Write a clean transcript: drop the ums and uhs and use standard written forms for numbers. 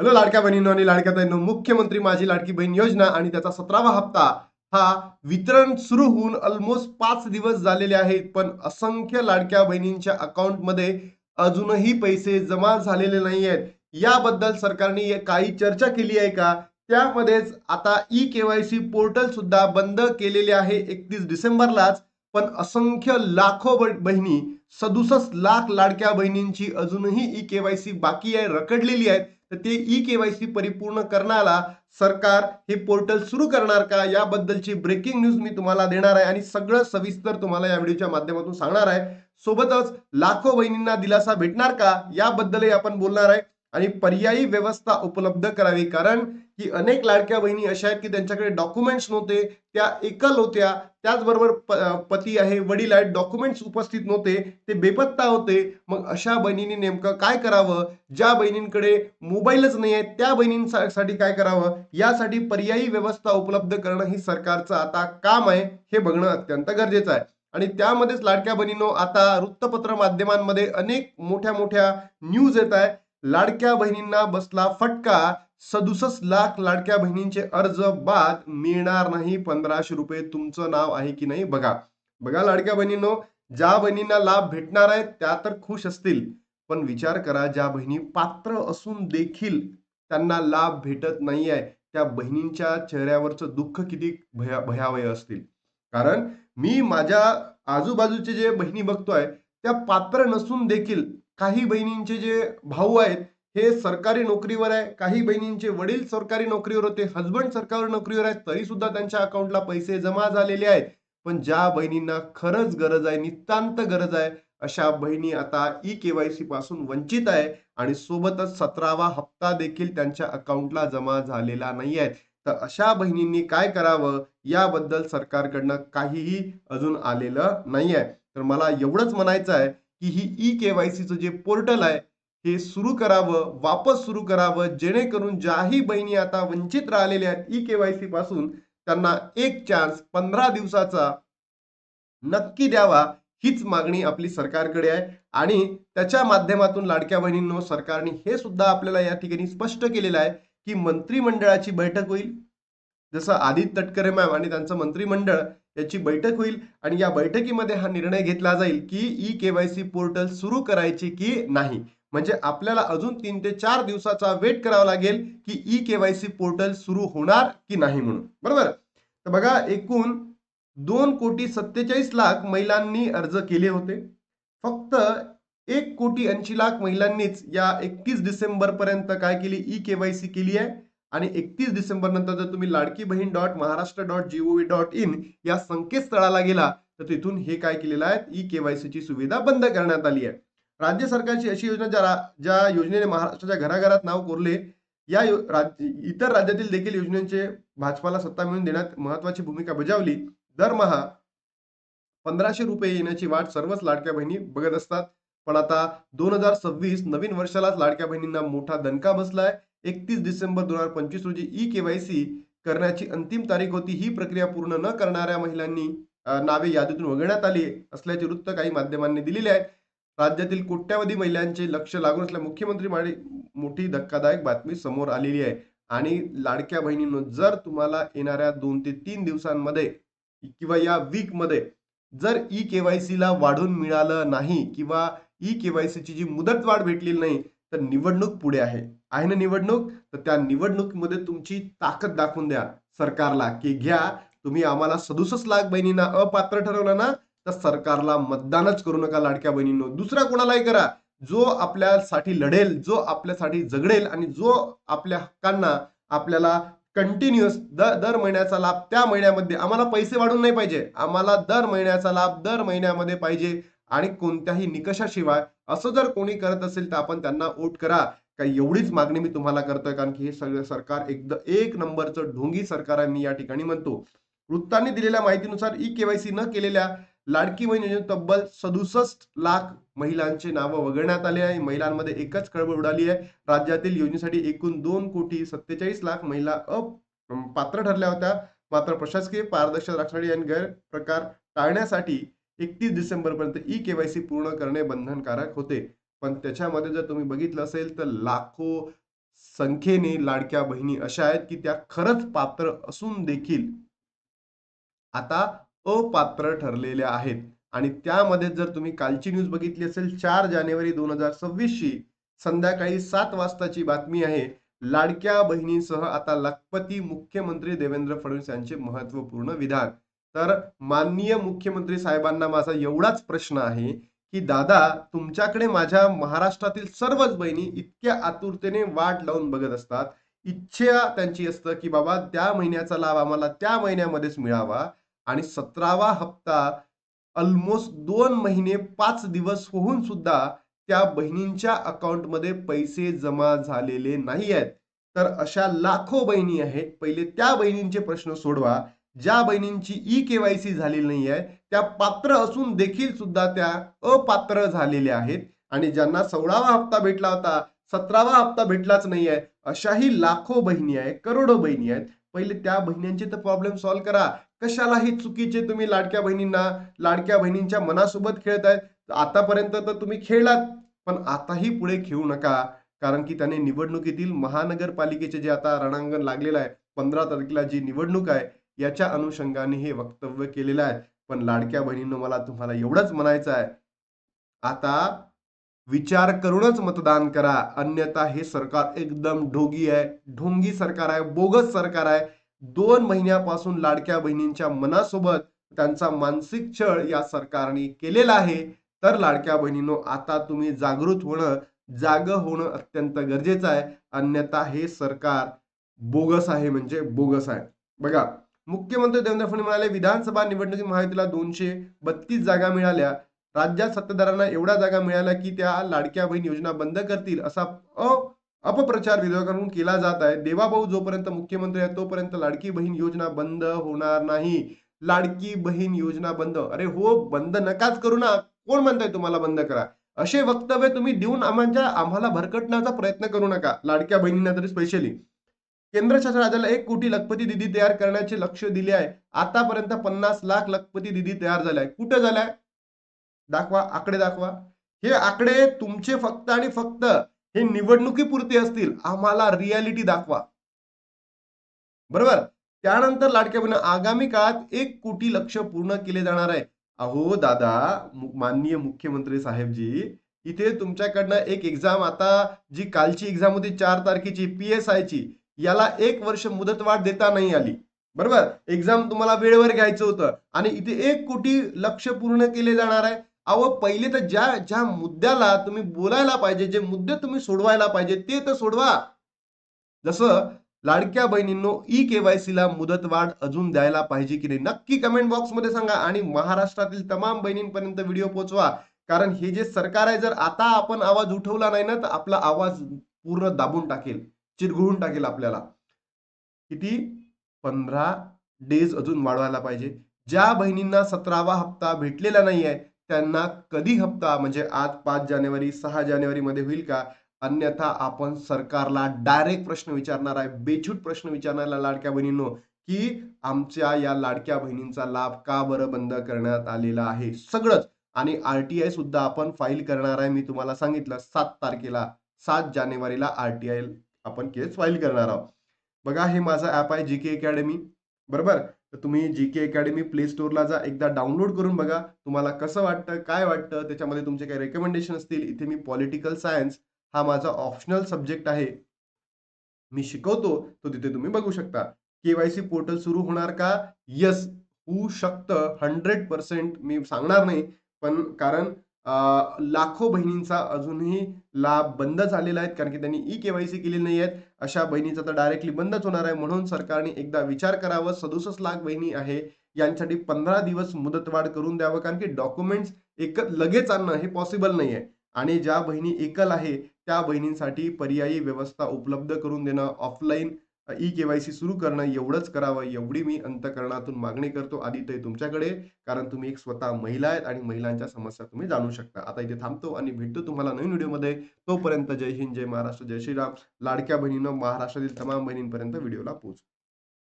Hello लाडक्या बहिणींनो आणि लाडक्या ताईंनो, मुख्यमंत्री माझी लाडकी बहीण योजना आणि त्याचा 17वा हप्ता हा वितरण सुरू होऊन ऑलमोस्ट 5 दिवस झालेले आहेत, पण असंख्य लाडक्या बहिणींच्या अकाउंटमध्ये अजूनही पैसे जमा झालेले नाही आहेत. याबद्दल सरकारने काही चर्चा केली आहे का? त्यामध्येच आता ई केवायसी पोर्टल सुद्धा बंद केलेले आहे 31 डिसेंबरलाच. पण असंख्य लाखो बहिणी, 67 लाख लाडक्या बहिणींची अजूनही ई केवायसी बाकी आहे, रखडलेली आहे. तर ते ई केवायसी परिपूर्ण करण्याला सरकार हे पोर्टल सुरू करणार का, याबद्दलची ब्रेकिंग न्यूज मी तुम्हाला देणार आहे आणि सगळं सविस्तर तुम्हाला या व्हिडिओच्या माध्यमातून सांगणार आहे. सोबतच लाखो बहिणींना दिलासा भेटणार का, याबद्दलही आपण बोलणार आहे. आणि पर्यायी व्यवस्था उपलब्ध करावी, कारण की अनेक लाडक्या बहिणी अशा आहेत की त्यांच्याकडे डॉक्युमेंट्स नव्हते, त्या एकल होत्या. त्याचबरोबर पती आहे, वडील आहेत, डॉक्युमेंट्स उपस्थित नव्हते, ते बेपत्ता होते. मग अशा बहिणींनी नेमकं काय करावं? ज्या बहिणींकडे मोबाईलच नाही आहे त्या बहिणींसाठी काय करावं? यासाठी पर्यायी व्यवस्था उपलब्ध करणं ही सरकारचं आता काम आहे, हे बघणं अत्यंत गरजेचं आहे. आणि त्यामध्येच लाडक्या बहिणींनो, आता वृत्तपत्र माध्यमांमध्ये अनेक मोठ्या मोठ्या न्यूज येत आहे. लाडक्या बहिणींना बसला फटका, 67 लाख लाडक्या बहिणींचे अर्ज बाद, मिळणार नाही 1500 रुपये. तुमचं नाव आहे की नाही बघा. बघा लाडक्या बहिणींनो, ज्या बहिणींना लाभ भेटणार आहे त्या तर खुश असतील, पण विचार करा, ज्या बहिणी पात्र असून देखील त्यांना लाभ भेटत नाहीये, त्या बहिणींच्या चेहऱ्यावरचं दुःख किती भयावह असतील. कारण मी माझ्या आजूबाजूचे जे बहिणी बघतोय, त्या पात्र नसून देखील काही बहिणींचे जे भाऊ आहेत हे सरकारी नोकरीवर आहे, काही बहिणींचे वडील सरकारी नोकरीवर होते, हसबंड सरकारी नोकरीवर आहेत, तरी सुद्धा त्यांच्या अकाउंटला पैसे जमा झालेले आहेत. पण ज्या बहिणींना खरंच गरज आहे, नितांत गरज आहे, अशा बहिणी आता ई केवायसी पासून वंचित आहे आणि सोबतच 17वा हप्ता देखील त्यांच्या अकाउंटला जमा झालेला नाही आहे. तर अशा बहिणींनी काय करावं, याबद्दल सरकारकडनं काहीही अजून आलेलं नाही आहे. तर मला एवढंच म्हणायचं आहे की ही ई केवायसीचं जे पोर्टल आहे हे सुरू करावं, वापस सुरू करावं, जेणेकरून ज्याही बहिणी आता वंचित राहिलेल्या आहेत ई केवायसी पासून, त्यांना एक चान्स 15 दिवसाचा नक्की द्यावा, हीच मागणी आपली सरकारकडे आहे. आणि त्याच्या माध्यमातून लाडक्या बहिणींनो, सरकारने हे सुद्धा आपल्याला या ठिकाणी स्पष्ट केलेलं आहे की मंत्रिमंडळाची बैठक होईल. जसं आदित्य तटकरे मॅम आणि त्यांचं मंत्रिमंडळ याची बैठक होईल आणि या बैठकीमध्ये हा निर्णय घेतला जाईल की ई केवायसी पोर्टल सुरू करायचे की नाही. म्हणजे आपल्याला अजून 3 ते 4 दिवसाचा वेट करावा लागेल की ई केवायसी पोर्टल सुरू होणार की नाही म्हणून. बरोबर. तर बघा, एकूण 2,47,00,000 महिलांनी अर्ज केले होते. फक्त 1,80,00,000 महिलांनीच या 31 डिसेंबर पर्यंत काय केली, ई केवायसी केली आहे. आणि 31 डिसेंबर नंतर जर तुम्ही लाडकी बहीण .महाराष्ट्र.gov.in या संकेतस्थळाला गेला, तर तिथून हे काय केलेलं आहे, ई केवायसी ची सुविधा बंद करण्यात आली आहे. राज्य सरकारची अशी योजना, ज्या योजनेने महाराष्ट्राच्या घराघरात नाव कोरले, या इतर राज्यातील देखील योजनेचे भाजपाला सत्ता मिळवून देण्यात महत्वाची भूमिका बजावली. दरमहा 1500 रुपये येण्याची वाट सर्वच लाडक्या बहिणी बघत असतात. पण आता 2026 नवीन वर्षालाच लाडक्या बहिणींना मोठा दणका बसलाय. 31 डिसेंबर 2025 रोजी ई केवायसी करण्याची अंतिम तारीख होती. ही प्रक्रिया पूर्ण न करणाऱ्या महिलांनी नावे यादीतून वगळण्यात आली असल्याचे वृत्त काही माध्यमांनी दिलेले आहेत. राज्यातील कोट्यावधी महिलांचे लक्ष लागून असल्या मुख्यमंत्री मोठी धक्कादायक बातमी समोर आलेली आहे. आणि लाडक्या बहिणींनो, जर तुम्हाला येणाऱ्या 2 ते 3 दिवसांमध्ये किंवा या वीक मध्ये जर ई केवायसी ला वाढून मिळालं नाही किंवा ई केवायसी ची जी मुदतवाढ भेटलेली नाही, तर निवडणूक पुढे आहे. आहे ना निवडणूक? तर त्या निवडणुकीमध्ये तुमची ताकद दाखवून द्या सरकारला, की घ्या, तुम्ही आम्हाला 67 लाख बहिणींना अपात्र ठरवलं ना, तर सरकारला मतदानच करू नका लाडक्या बहिणींनो. दुसरा कोणालाही करा, जो आपल्यासाठी लढेल, जो आपल्यासाठी झगडेल आणि जो आपल्या हक्कांना आपल्याला कंटिन्युअस दर महिन्याचा लाभ त्या महिन्यामध्ये, आम्हाला पैसे वाढून नाही पाहिजे, आम्हाला दर महिन्याचा लाभ दर महिन्यामध्ये पाहिजे आणि कोणत्याही निकषाशिवाय. असं जर कोणी करत असेल तर आपण त्यांना वोट करा. काही एवढीच मागणी मी तुम्हाला करतोय, कारण की हे सगळं सरकार एक नंबरचं ढोंगी सरकार आहे, मी या ठिकाणी म्हणतो. वृत्तांनी दिलेल्या माहितीनुसार ई केवायसी न केलेल्या लाडकी बहीण योजनेत तब्बल 67 लाख महिलांचे नावं वगळण्यात आले आहे. महिलांमध्ये एकच खळबळ उडाली आहे. राज्यातील योजनेसाठी एकूण 2,47,00,000 महिला पात्र ठरल्या होत्या. मात्र प्रशासकीय पारदर्शक राखण्यासाठी आणि गैरप्रकार टाळण्यासाठी 31 डिसेंबर पर्यंत ई केवायसी पूर्ण करणे बंधनकारक होते. पण त्याच्यामध्ये जर तुम्ही बघितलं असेल तर लाखो संख्येने लाडक्या बहिणी अशा आहेत की त्या खरंच पात्र असून देखील आता अपात्र ठरलेल्या आहेत. आणि त्यामध्ये जर तुम्ही कालची न्यूज बघितली असेल 4 जानेवारी 2026 ची संध्याकाळी 7 वाजताची बातमी आहे. लाडक्या बहिणींसह आता लखपती मुख्यमंत्री देवेंद्र फडणवीस यांचे महत्वपूर्ण विधान. तर माननीय मुख्यमंत्री साहेबांना माझा एवढाच प्रश्न आहे की दादा, तुमच्याकडे माझ्या महाराष्ट्रातील सर्वच बहिणी इतक्या आतुरतेने वाट लावून बघत असतात. इच्छा त्यांची असतं की बाबा त्या महिन्याचा लाभ आम्हाला त्या महिन्यामध्येच मिळावा. आणि 17वा हप्ता ऑलमोस्ट 2 महिने 5 दिवस होऊन सुद्धा त्या बहिणींच्या अकाउंटमध्ये पैसे जमा झालेले नाही आहेत. तर अशा लाखो बहिणी आहेत. पहिले त्या बहिणींचे प्रश्न सोडवा. ज्या बहिणींची ई-केवायसी झालेली नाही आहे, त्या पात्र असून देखील सुद्धा त्या अपात्र झालेल्या आहेत. आणि ज्यांना 16वा हप्ता भेटला होता, 17वा हप्ता भेटलाच नाही आहे, अशाही लाखो बहिणी आहेत, करोडो बहिणी आहेत. पहिले त्या बहिणींचे तर प्रॉब्लेम सॉल्व्ह करा. कशाला हे चुकीचे तुम्ही लाडक्या बहिणींच्या मनासोबत खेळतायत. आतापर्यंत तर तुम्ही खेळलात, पण आताही पुढे खेळू नका. कारण की त्याने निवडणुकीतील महानगरपालिकेचे जे आता रणांगण लागलेलं आहे, 15 तारखेला जी निवडणूक आहे, याच्या अनुषंगाने हे वक्तव्य केलेलं आहे. पण लाडक्या बहिणींनो, मला तुम्हाला एवढंच म्हणायचं आहे, आता विचार करूनच मतदान करा. अन्यथा हे सरकार एकदम ढोंगी सरकार आहे, बोगस सरकार आहे. 2 महिन्यापासून लाडक्या बहिणींच्या मनासोबत त्यांचा मानसिक छळ या सरकारने केलेला आहे. तर लाडक्या बहिणींनो, आता तुम्ही जागं होणं अत्यंत गरजेचं आहे. अन्यथा हे सरकार बोगस आहे, म्हणजे बोगस आहे. बघा, मुख्यमंत्री देवेंद्र फडणवीस म्हणाले, विधानसभा निवडणुकीत महायुतीला 232 जागा मिळाल्या. राज्यात सत्ताधाऱ्यांना एवढ्या जागा मिळाल्या की त्या लाडक्या बहीण योजना बंद करतील असा अपप्रचार विरोधकांकडून केला जात आहे. देवाभाऊ जोपर्यंत मुख्यमंत्री आहे तोपर्यंत लाडकी बहीण योजना बंद होणार नाही. लाडकी बहीण योजना बंद, अरे हो, बंद नकाच करू ना. कोण म्हणताय तुम्हाला बंद करा? असे वक्तव्य तुम्ही देऊन आम्हाला भरकटण्याचा प्रयत्न करू नका. लाडक्या बहिणींना तरी स्पेशली केंद्र शासन राज्याला 1 कोटी लखपती दिदी तयार करण्याचे लक्ष दिले आहे. आतापर्यंत 50 लाख लखपती दिदी तयार झाल्या. कुठे झाल्या? दाखवा, आकडे दाखवा. हे आकडे तुमचे फक्त आणि फक्त हे निवडणुकीपुरते असतील. आम्हाला रियालिटी दाखवा. बरोबर? त्यानंतर लाडक्या बहिणी आगामी काळात 1 कोटी लक्ष पूर्ण केले जाणार आहे. अहो दादा, माननीय मुख्यमंत्री साहेबजी, इथे तुमच्याकडनं एक एक्झाम, आता जी कालची एक्झाम होती 4 तारखेची PSI ची, याला 1 वर्ष मुदतवाढ देता नाही आली. बरोबर? एक्झाम तुम्हाला वेळेवर घ्यायचं होतं आणि इथे 1 कोटी लक्ष पूर्ण केले जाणार आहे. अहो, पहिले तर ज्या ज्या मुद्द्याला तुम्ही बोलायला पाहिजे, जे मुद्दे तुम्ही सोडवायला पाहिजे ते तर सोडवा. जसं लाडक्या बहिणींनो, ई-केवायसी ला मुदतवाढ अजून द्यायला पाहिजे की नाही, नक्की कमेंट बॉक्समध्ये सांगा. आणि महाराष्ट्रातील तमाम बहिणींपर्यंत व्हिडिओ पोहोचवा. कारण हे जे सरकार आहे, जर आता आपण आवाज उठवला नाही ना, तर आपला आवाज पूर्ण दाबून टाकेल, चिरघळून टाकेल आपल्याला. किती? 15 डेज अजून वाढवायला पाहिजे. ज्या बहिणींना 17वा हप्ता भेटलेला नाहीये, त्यांना कधी हप्ता, म्हणजे आज 5 जानेवारी 6 जानेवारी मध्ये होईल का? अन्यथा आपण सरकारला डायरेक्ट प्रश्न विचारणार आहे, बेछूट प्रश्न विचारणार आहे लाडक्या बहिणींनो, की आमच्या या लाडक्या बहिणींचा लाभ का बरं बंद करण्यात आलेला आहे, सगळंच. आणि RTI सुद्धा आपण फाईल करणार आहे. मी तुम्हाला सांगितलं 7 तारखेला, 7 जानेवारीला RTI आपण केस फाईल करणार आहोत. बघा, हे माझं ऍप आहे GK अकॅडमी. बरोबर? तर तुम्ही GK अकॅडमी प्ले स्टोअरला जा, एकदा डाउनलोड करून बघा. तुम्हाला कसं वाटतं, काय वाटतं, त्याच्यामध्ये तुमचे काही रेकमेंडेशन असतील. इथे मी पॉलिटिकल सायन्स हा माझा ऑप्शनल सब्जेक्ट आहे, मी शिकवतो, तो तिथे तुम्ही बघू शकता. KYC पोर्टल सुरू होणार का? येस, होऊ शकतं. 100% मी सांगणार नाही, पण कारण लाखो बहिणींचा अजूनही लाभ बंद झालेला आहे, कारण की त्यांनी ई-केवायसी केलेली नाही आहेत. अशा बहिणीचा तर डायरेक्टली बंदच होणार आहे. म्हणून सरकारने एकदा विचार करावा. 67 लाख बहिणी आहे, यांसाठी 15 दिवस मुदतवाढ करून द्यावं. कारण की डॉक्युमेंट्स लगेच आणणं हे पॉसिबल नाही आहे. आणि ज्या बहिणी एकल आहे, त्या बहिणींसाठी पर्यायी व्यवस्था उपलब्ध करून देणं, ऑफलाईन ई-केवायसी सुरू करणं, एवढंच करावं, एवढी मी अंतःकरणातून मागणी करतो आदित्य तुमच्याकडे. कारण तुम्ही एक स्वतः महिला आहेत आणि महिलांच्या समस्या तुम्ही जाणू शकता. आता इथे थांबतो आणि भेटतो तुम्हाला नवीन व्हिडिओमध्ये. तोपर्यंत जय हिंद, जय महाराष्ट्र, जय श्रीराम. लाडक्या बहिणींनो, महाराष्ट्रातील तमाम बहिणींपर्यंत व्हिडिओला पोहोच.